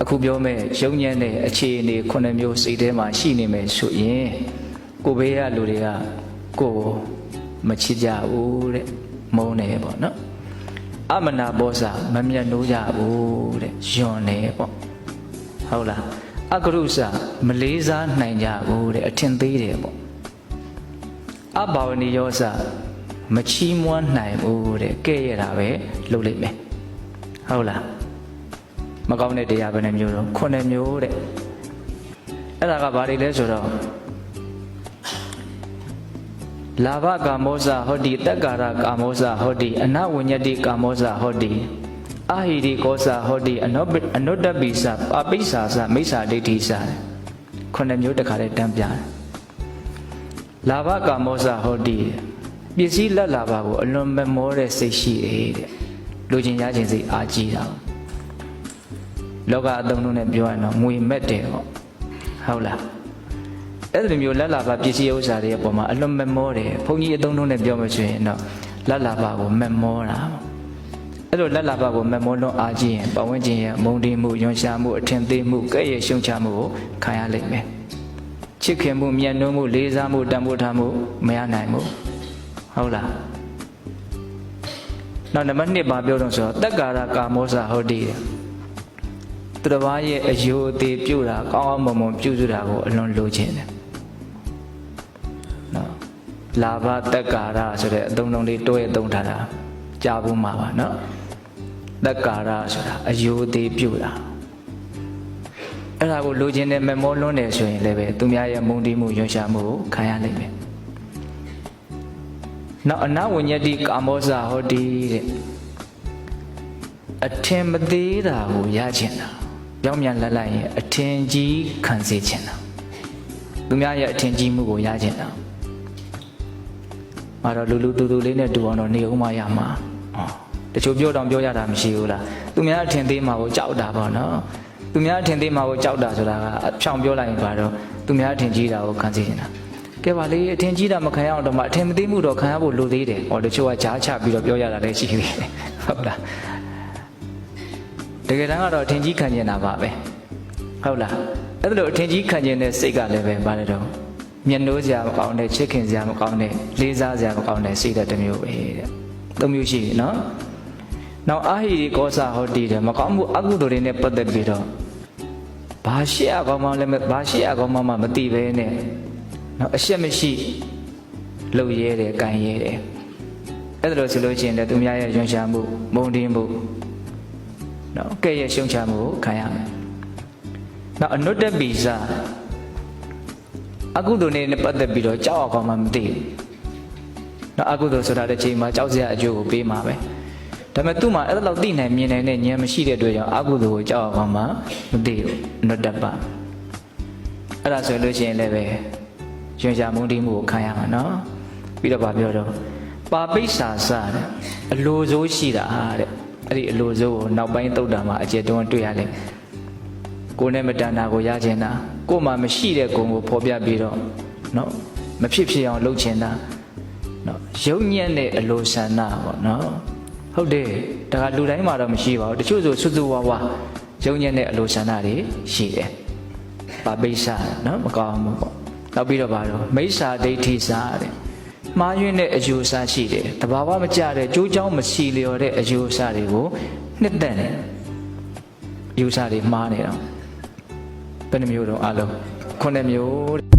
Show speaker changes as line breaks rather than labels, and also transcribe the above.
အခုပြောမဲ့ရုံညံ့တဲ့အခြေအနေခုနှစ်မျိုးစိတ်ထဲမှာရှိနေမယ်ဆိုရင်ကိုဘေးရလူတွေကကိုမချစ်ကြဘူးတဲ့မုန်းတယ်ပေါ့နော်အမနာဘောဇာမမြတ်နိုးကြဘူးတဲ့ယွန်တယ်ပေါ့ဟုတ်လားအကရုစမလေးစားနိုင်ကြဘူးတဲ့အထင်သေးတယ်ပေါ့အဘာဝနိယောဇမချီးမွမ်းနိုင်ဘူးတဲ့ကဲ့ရတာပဲလုပ်လိုက်မယ်ဟုတ်လားမကောင်းတဲ့တရားပဲနှမျိုးတော့ခုနှစ်မျိုးတဲ့အဲ့ဒါကဘာတွေလဲဆိုတော့လာဘကာမောဇဟောတိတက္ကာရကာမောဇဟောတိအနဝဉ္ညတိကာမောဇဟောတိအာဟိရိကောဇဟောတိအနုတ္တပိစအပိစ္ဆာစမိစ္ဆာဒိဋ္ဌိစခုနှစ်မျိုးတခါတည်းတန်းပြတယ်လာဘကာမောဇဟောတိပစ္စည်းလက်လာပါကိုအလွန်မမောတဲ့စိတ်ရှိတယ်တဲ့လူချင်းရချင်းစိတ်အားကြီးတာလောကအသုံးလုံးနဲ့ပြောရရင်တော့ငွေမက်တယ်ပေါ့ဟုတ်လားအဲ့ဒီမျိုးလက်လာပါပစ္စည်းဥစ္စာတွေအပေါ်မှာအလွန်မမောတယ်ဘုန်းကြီးအသုံးလုံးနဲ့ပြောမှဆိုရင်တော့လက်လာပါကိုမမောတာအဲ့လိုလက်လာပါကိုမမောလွန်အားကြီးရင်ပဝန်းကျင်ရဲ့မုန်းတီးမှုယွန်ရှာမှုအထင်သေးမှုကဲ့ရဲ့ရှုံချမှုကိုခံရလိမ့်မယ်ချစ်ခင်မှုမြတ်နိုးမှုလေးစားမှုတန်ဖိုးထားမှုမရနိုင်ဘူးဟုတ်လားနောက်နံပါတ်2ပါပြောတော့ဆိုတော့တက္ကာရကာမောဇဟောတိသူတစ်ပါးရဲ့အယုအသေးပြုတာကောင်းအောင်မွန်မွန်ပြုစုတာကိုအလွန်လိုချင်တယ်နော်လာဘတက္ကာရဆိုတဲ့အသုံးလုံးလေးတွဲအသုံးထားတာကြားဘူးမှာပါနော်တက္ကာရဆိုတာအယုအသေးပြုတာအဲ့ဒါကိုလိုချင်တဲ့မမောလွန်းတယ်ဆိုရင်လည်းပဲသူများရဲ့မုန်းတီးမှုယွန်ရှာမှုကိုခံရလိမ့်မယ်နောက်အနဝဉ္ညတိကာမောဇဟောတိတဲ့အထင်မသေးတာကိုရချင်တာပြောင်းပြန်လက်လိုက်ရင်အထင်ကြီးခံစေချင်တာသူများရဲ့အထင်ကြီးမှုကိုရချင်တာမှာတော့လူတူတူလေးနဲ့တူအောင်တော့နေဦးမရမှာတချို့ပြောတော့ပြောရတာမရှိဘူးလားသူများအထင်သေးမှာကိုကြောက်တာပေါ့နော်သူများအထင်သေးမှာကိုကြောက်တာဆိုတာကအဖြောင်ပြောလိုက်ရင်ပါတော့သူများအထင်ကြီးတာကိုခံစေချင်တာကဲပါလေအထင်ကြီးတာမခံရအောင်တော့မှအထင်မသေးမှုတော့ခံရဖို့လိုသေးတယ်ဟောတချို့ကကြားချပြီးတော့ပြောရတာလည်းရှိသေးတယ်ဟုတ်လားတကယ်တမ်းကတော့အထင်ကြီးခံကျင်တာပါပဲဟုတ်လားအဲ့လိုအထင်ကြီးခံကျင်တဲ့စိတ်ကလည်းပဲပါတယ်တော့မျက်နှိုးစရာမကောင်းတဲ့ချစ်ခင်စရာမကောင်းတဲ့လေးစားစရာမကောင်းတဲ့စိတ်ဓာတ်တစ်မျိုးပဲတဲ့သုံးမျိုးရှိပြီနော်နောက်အာဟိရိကောဇဟောတိတဲ့မကောင်းမှုအကုသိုလ်တွေနဲ့ပတ်သက်ပြီးတော့ဘာရှိရကောင်းမှလည်းဘာရှိရကောင်းမှမသိပဲနဲ့နော်အရှက်မရှိလှုပ်ရဲတယ်၊ကန်ရဲတယ်အဲ့ဒါလို့ဆိုလို့ရှိရင်လည်းသူများရဲ့ယွန်ရှာမှုမုန်းတင်းမှုနော်ကဲ့ရဲ့ရှုံချမှုကိုခံရမယ်နောက်အနုတ္တပိစအကုသိုလ်နဲ့ပတ်သက်ပြီးတော့ကြောက်အောင်မှမသိဘူးနော်အကုသိုလ်ဆိုတာတစ်ချိန်မှာကြောက်စရာအကျိုးကိုပေးမှာပဲဒါပေမဲ့သူ့မှာအဲ့လောက်သိနိုင်မြင်နိုင်တဲ့ဉာဏ်မရှိတဲ့အတွက်ကြောင့်အကုသိုလ်ကိုကြောက်အောင်မှမသိဘူးအနုတ္တပအဲ့ဒါဆိုလို့ရှိရင်လည်းပဲယွန်ရှာမုန်းတီးမှုကိုခံရမှာနော်ပြီးတော့ဗာပြောတော့ပါပိစ္ဆာစတဲ့အလိုစိုးရှိတာတဲ့အဲ့ဒီအလိုစိုးကိုနောက်ပိုင်းသုတ်တံမှာအကျေတွန်းတွေ့ရလိမ့်မယ်ကိုယ်နဲ့မတန်တာကိုရချင်တာကိုယ်မှာမရှိတဲ့ဂုဏ်ကိုဖော်ပြပြီးတော့နော်မဖြစ်ဖြစ်အောင်လုပ်ချင်တာနော်ရုပ်ညံ့တဲ့အလိုဆန္ဒပေါ့နော်ဟုတ်တယ်ဒါကလူတိုင်းမှာတော့မရှိပါဘူးတချို့ဆိုစွတ်စွတ်ဝါဝါရုပ်ညံ့တဲ့အလိုဆန္ဒတွေရှိတယ်ပါပိစ္ဆာနော်မကောင်းဘူးပေါ့နောက်ပြီးတော့ဗါတော့မိစ္ဆာဒိဋ္ဌိစာတဲ့မှားယွင်းတဲ့အယူအဆရှိတယ်တဘာဝမကျတဲ့ကျိုးကြောင်းမရှိလျော်တဲ့အယူအဆတွေကိုနှစ်သက်တယ်အယူအဆတွေမှားနေတော့ဘယ်နှမျိုးတော့အလုံး9မျိုး